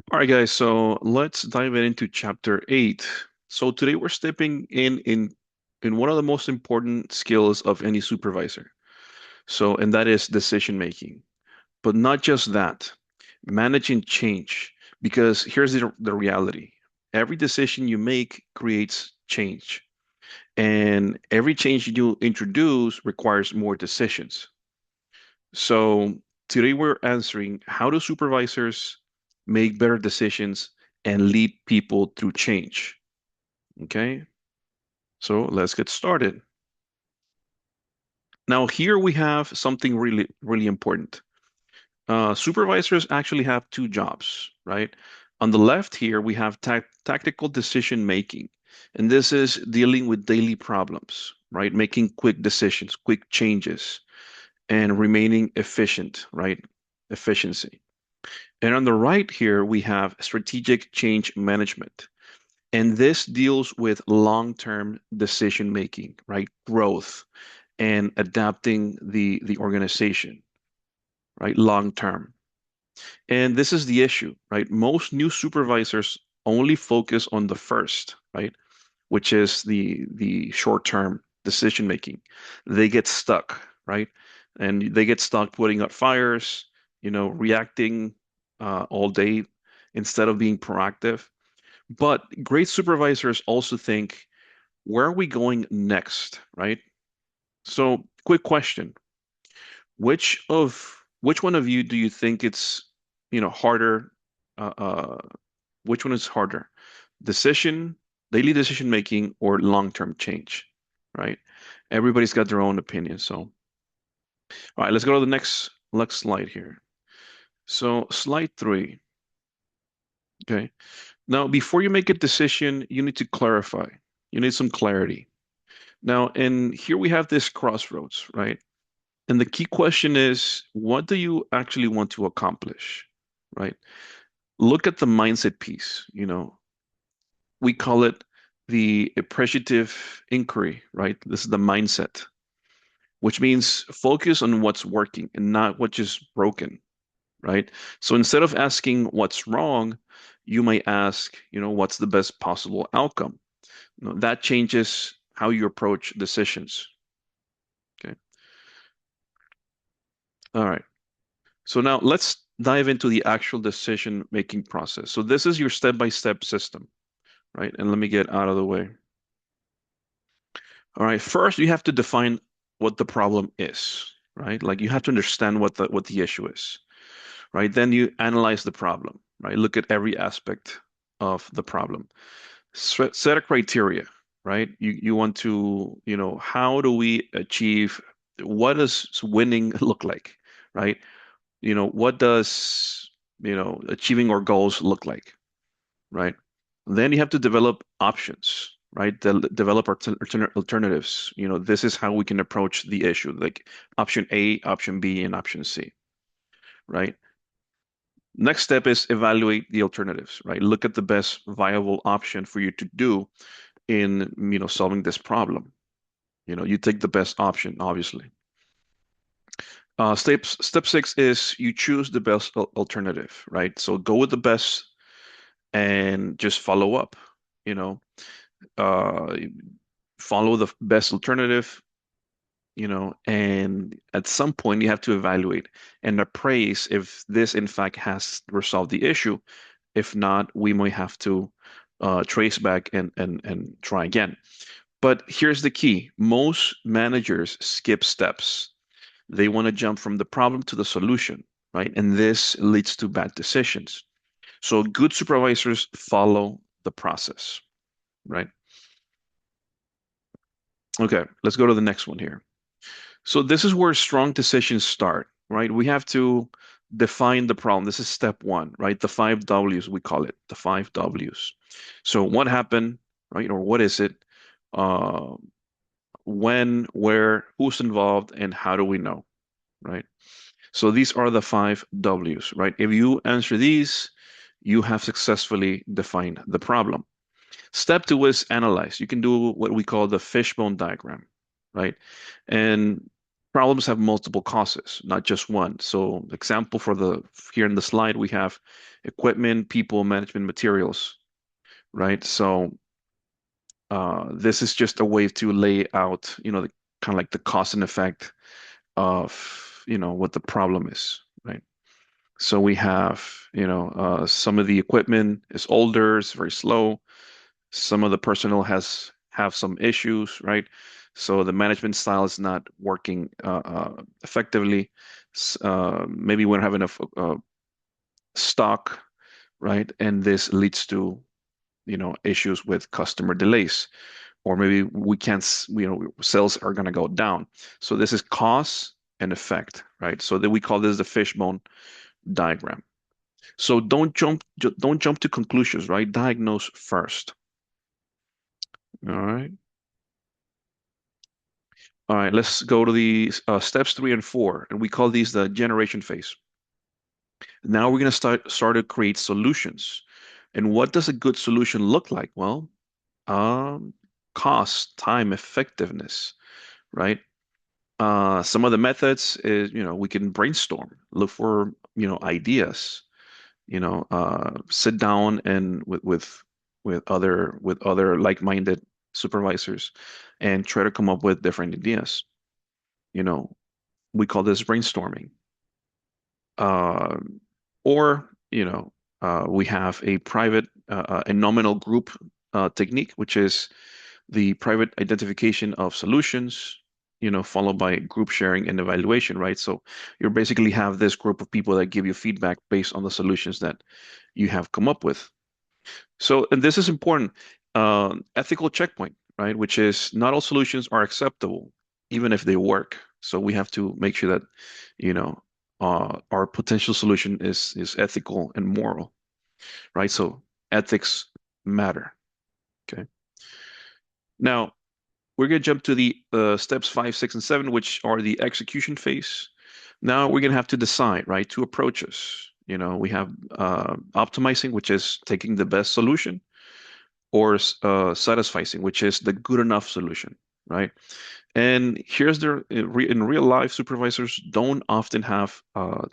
All right, guys, so let's dive into chapter 8. So today we're stepping in one of the most important skills of any supervisor. And that is decision making. But not just that, managing change. Because here's the reality. Every decision you make creates change, and every change you introduce requires more decisions. So today we're answering, how do supervisors make better decisions and lead people through change? Okay, so let's get started. Now, here we have something really, really important. Supervisors actually have two jobs, right? On the left here, we have tactical decision making, and this is dealing with daily problems, right? Making quick decisions, quick changes, and remaining efficient, right? Efficiency. And on the right here, we have strategic change management. And this deals with long-term decision making, right? Growth and adapting the organization, right? Long term. And this is the issue, right? Most new supervisors only focus on the first, right? Which is the short-term decision making. They get stuck, right? And they get stuck putting out fires, reacting all day instead of being proactive. But great supervisors also think, where are we going next, right? So, quick question. Which one of you do you think it's, harder? Uh, uh, which one is harder? Decision, daily decision making, or long-term change, right? Everybody's got their own opinion. So, all right, let's go to the next slide here. So, slide 3. Okay. Now, before you make a decision, you need to clarify. You need some clarity. Now, and here we have this crossroads, right? And the key question is, what do you actually want to accomplish, right? Look at the mindset piece. We call it the appreciative inquiry, right? This is the mindset, which means focus on what's working and not what is broken, right? So instead of asking what's wrong, you might ask, what's the best possible outcome? That changes how you approach decisions. Okay. All right. So now let's dive into the actual decision-making process. So this is your step-by-step system, right? And let me get out of the way. All right. First, you have to define what the problem is, right? Like you have to understand what the issue is, right? Then you analyze the problem, right? Look at every aspect of the problem. Set a criteria, right? You want to, how do we achieve, what does winning look like, right? What does, achieving our goals look like, right? Then you have to develop options, right? Develop alternatives. This is how we can approach the issue, like option A, option B, and option C, right? Next step is evaluate the alternatives, right? Look at the best viable option for you to do in, solving this problem. You take the best option, obviously. Step 6 is you choose the best alternative, right? So go with the best and just follow up, you know, uh, follow the best alternative, and at some point you have to evaluate and appraise if this in fact has resolved the issue. If not, we might have to trace back and try again. But here's the key. Most managers skip steps. They want to jump from the problem to the solution, right? And this leads to bad decisions. So good supervisors follow the process, right? Okay, let's go to the next one here. So this is where strong decisions start, right? We have to define the problem. This is step 1, right? The 5 Ws, we call it, the 5 Ws. So what happened, right? Or what is it? Uh, when, where, who's involved, and how do we know, right? So these are the 5 Ws, right? If you answer these, you have successfully defined the problem. Step 2 is analyze. You can do what we call the fishbone diagram, right? And Problems have multiple causes, not just one. So, example for the here in the slide, we have equipment, people, management, materials, right? So, this is just a way to lay out, the kind of like the cause and effect of, what the problem is, right? So we have, some of the equipment is older, it's very slow. Some of the personnel have some issues, right? So the management style is not working effectively. Maybe we don't have enough stock, right? And this leads to, issues with customer delays, or maybe we can't, sales are going to go down. So this is cause and effect, right? So that we call this the fishbone diagram. So don't jump to conclusions, right? Diagnose first. All right. All right, let's go to the steps 3 and 4, and we call these the generation phase. Now we're going to start to create solutions. And what does a good solution look like? Well, um, cost, time, effectiveness, right? Some of the methods is, we can brainstorm, look for, ideas, sit down and with other like-minded supervisors and try to come up with different ideas. You know, we call this brainstorming. Uh, or, we have a private, a nominal group technique, which is the private identification of solutions, followed by group sharing and evaluation, right? So you basically have this group of people that give you feedback based on the solutions that you have come up with. So, and this is important, ethical checkpoint, right? Which is not all solutions are acceptable, even if they work. So we have to make sure that, our potential solution is ethical and moral, right? So ethics matter. Okay. Now we're gonna jump to the steps 5, 6, and 7, which are the execution phase. Now we're gonna have to decide, right? Two approaches. We have optimizing, which is taking the best solution, or satisficing, which is the good enough solution, right? And here's the in real life, supervisors don't often have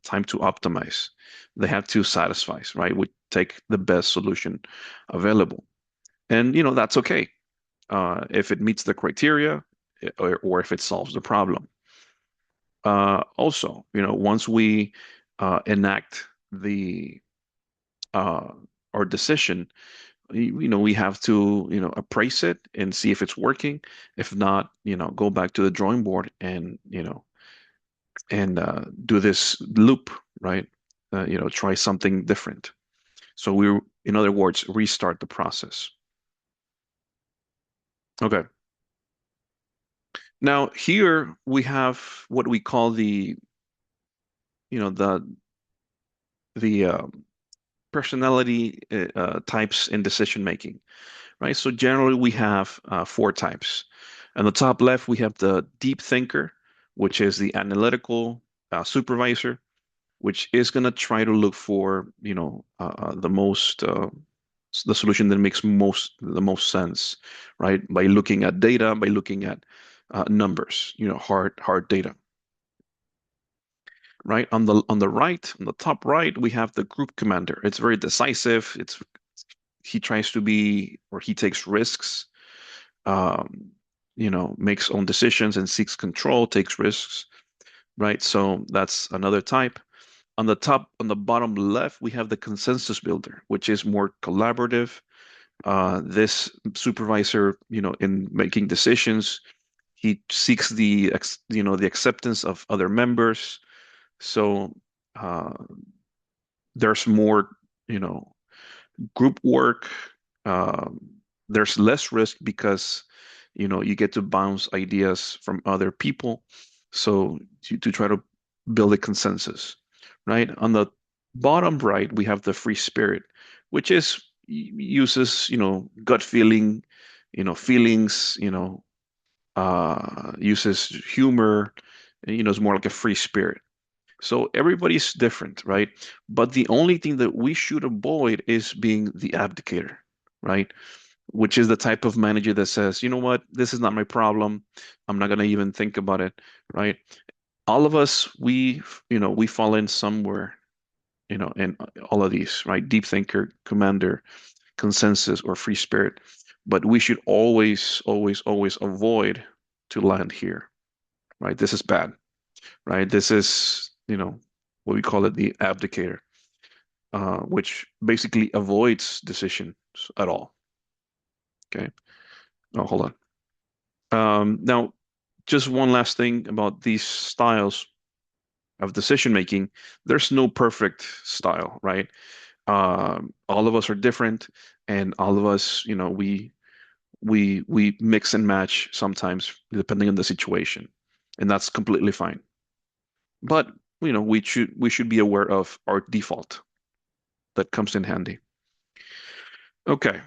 time to optimize. They have to satisfy, right? We take the best solution available, and that's okay if it meets the criteria or if it solves the problem. Also, once we enact the uh, our decision, we have to, appraise it and see if it's working. If not, go back to the drawing board and, do this loop, right? Try something different. So in other words, restart the process. Okay. Now here we have what we call the, you know, the personality types in decision making, right? So generally we have 4 types. On the top left, we have the deep thinker, which is the analytical supervisor, which is going to try to look for, the solution that makes the most sense, right? By looking at data, by looking at numbers, hard data, right? On the right, on the top right, we have the group commander. It's very decisive. He tries to be, or he takes risks, um, makes own decisions and seeks control, takes risks, right? So that's another type. On the bottom left, we have the consensus builder, which is more collaborative. This supervisor, in making decisions, he seeks the acceptance of other members. So uh, there's more, you know, group work. Um, there's less risk because, you get to bounce ideas from other people. So to try to build a consensus, right? On the bottom right, we have the free spirit, which uses, gut feeling, feelings, uses humor, it's more like a free spirit. So everybody's different, right? But the only thing that we should avoid is being the abdicator, right? Which is the type of manager that says, you know what, this is not my problem. I'm not going to even think about it, right? All of us, we fall in somewhere, in all of these, right? Deep thinker, commander, consensus, or free spirit. But we should always, always, always avoid to land here, right? This is bad, right? This is, what we call it, the abdicator, which basically avoids decisions at all. Okay. Oh, hold on. Now, just one last thing about these styles of decision making. There's no perfect style, right? All of us are different, and all of us, we mix and match sometimes depending on the situation, and that's completely fine. But we should be aware of our default that comes in handy. Okay.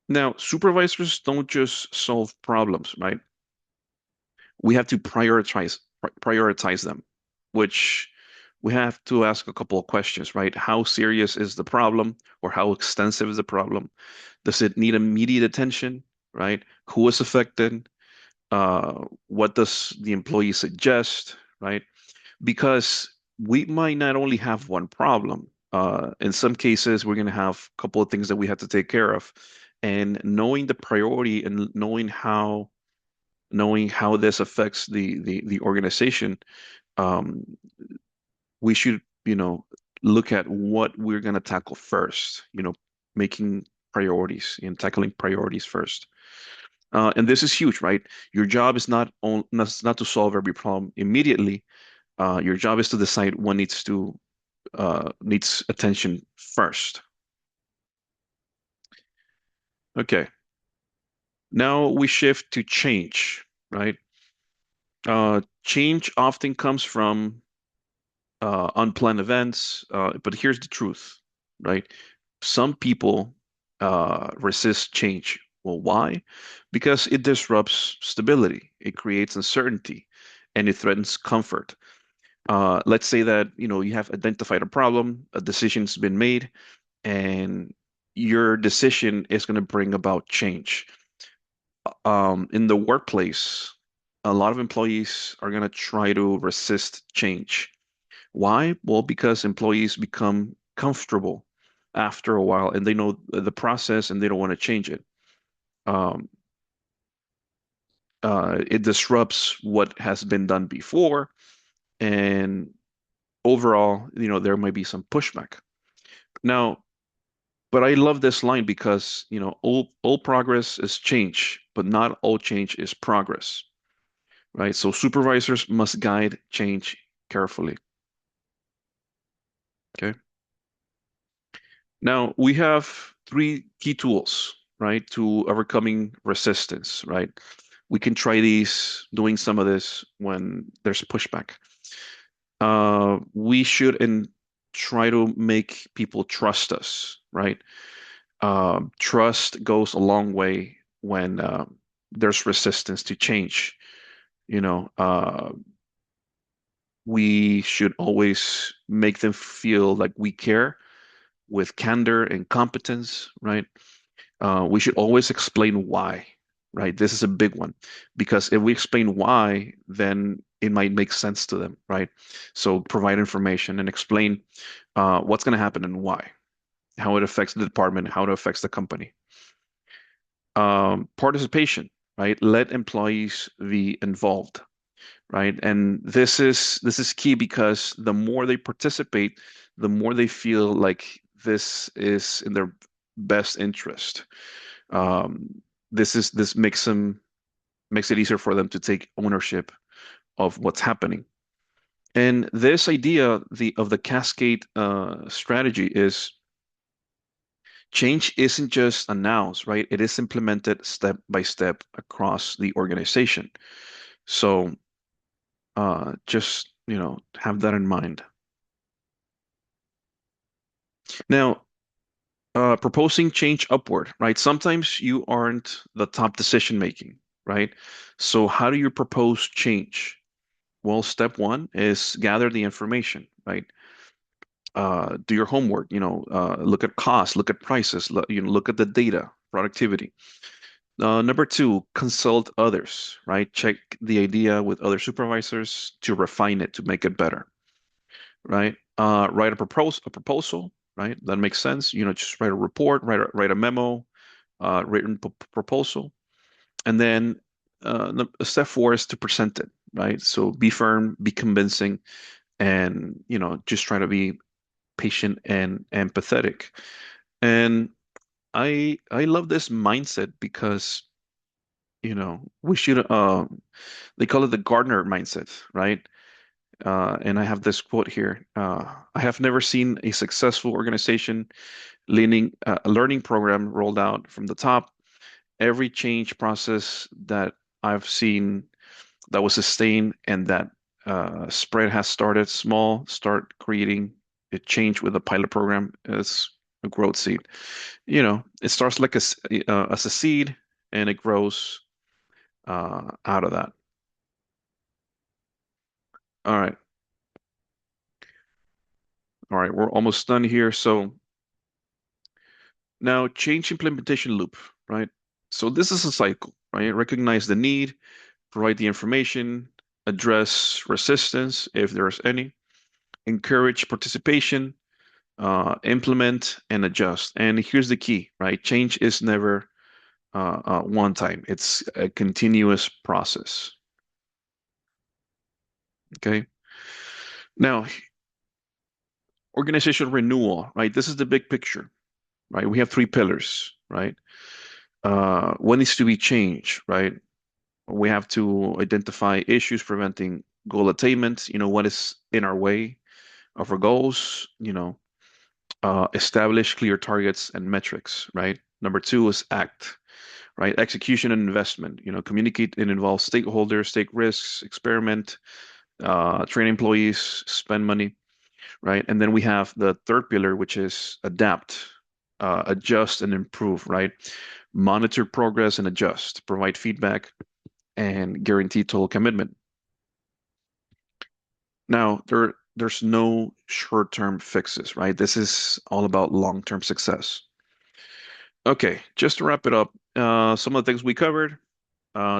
Now, supervisors don't just solve problems, right? We have to prioritize them, which we have to ask a couple of questions, right? How serious is the problem, or how extensive is the problem? Does it need immediate attention, right? Who is affected? What does the employee suggest, right? Because we might not only have one problem. In some cases, we're going to have a couple of things that we have to take care of. And knowing the priority and knowing how this affects the organization, um, we should, look at what we're going to tackle first, making priorities and tackling priorities first. And this is huge, right? Your job is not to solve every problem immediately. Your job is to decide what needs attention first. Okay. Now we shift to change, right? Change often comes from unplanned events, but here's the truth, right? Some people resist change. Well, why? Because it disrupts stability, it creates uncertainty, and it threatens comfort. Let's say that you have identified a problem, a decision's been made, and your decision is going to bring about change. In the workplace, a lot of employees are going to try to resist change. Why? Well, because employees become comfortable after a while and they know the process and they don't want to change it. Um, it disrupts what has been done before, and overall, there might be some pushback. Now, but I love this line because, all progress is change, but not all change is progress, right? So supervisors must guide change carefully. Okay. Now we have three key tools, right, to overcoming resistance, right? We can try these, doing some of this when there's pushback. We should and try to make people trust us, right? Trust goes a long way when there's resistance to change. You know, uh, we should always make them feel like we care with candor and competence, right? We should always explain why, right? This is a big one because if we explain why, then it might make sense to them, right? So provide information and explain what's going to happen and why, how it affects the department, how it affects the company. Participation, right? Let employees be involved, right? And this is key because the more they participate, the more they feel like this is in their best interest. This makes it easier for them to take ownership of what's happening. And this idea of the cascade strategy is change isn't just announced, right? It is implemented step by step across the organization. So just have that in mind. Now, proposing change upward, right? Sometimes you aren't the top decision making, right? So how do you propose change? Well, step one is gather the information, right? Do your homework, look at costs, look at prices, look at the data, productivity. Number two, consult others, right? Check the idea with other supervisors to refine it, to make it better, right? Write a proposal, right? That makes sense. Just write a report, write a memo, written proposal, and then step four is to present it, right? So be firm, be convincing, and just try to be patient and empathetic. And I love this mindset because we should they call it the Gardner mindset, right? And I have this quote here. I have never seen a successful organization leaning a learning program rolled out from the top. Every change process that I've seen that was sustained and that spread has started small, start creating a change with a pilot program is a growth seed. It starts like as a seed and it grows out of that. All right. All right. We're almost done here. So now change implementation loop, right? So this is a cycle, right? Recognize the need, provide the information, address resistance if there's any, encourage participation, implement and adjust. And here's the key, right? Change is never one time. It's a continuous process. Okay. Now, organizational renewal, right? This is the big picture, right? We have three pillars, right? What needs to be changed, right? We have to identify issues preventing goal attainment, what is in our way of our goals, establish clear targets and metrics, right? Number two is act, right? Execution and investment, communicate and involve stakeholders, take risks, experiment, train employees, spend money, right? And then we have the third pillar, which is adapt, adjust and improve, right? Monitor progress and adjust, provide feedback and guarantee total commitment. Now, there's no short-term fixes, right? This is all about long-term success. Okay, just to wrap it up, some of the things we covered,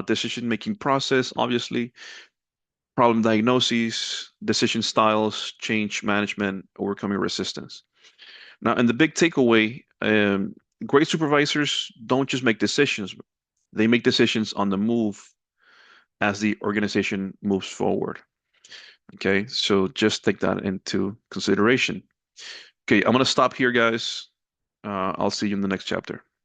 decision-making process, obviously, problem diagnoses, decision styles, change management, overcoming resistance. Now, and the big takeaway, great supervisors don't just make decisions, they make decisions on the move as the organization moves forward. Okay, so just take that into consideration. Okay, I'm gonna stop here, guys. I'll see you in the next chapter.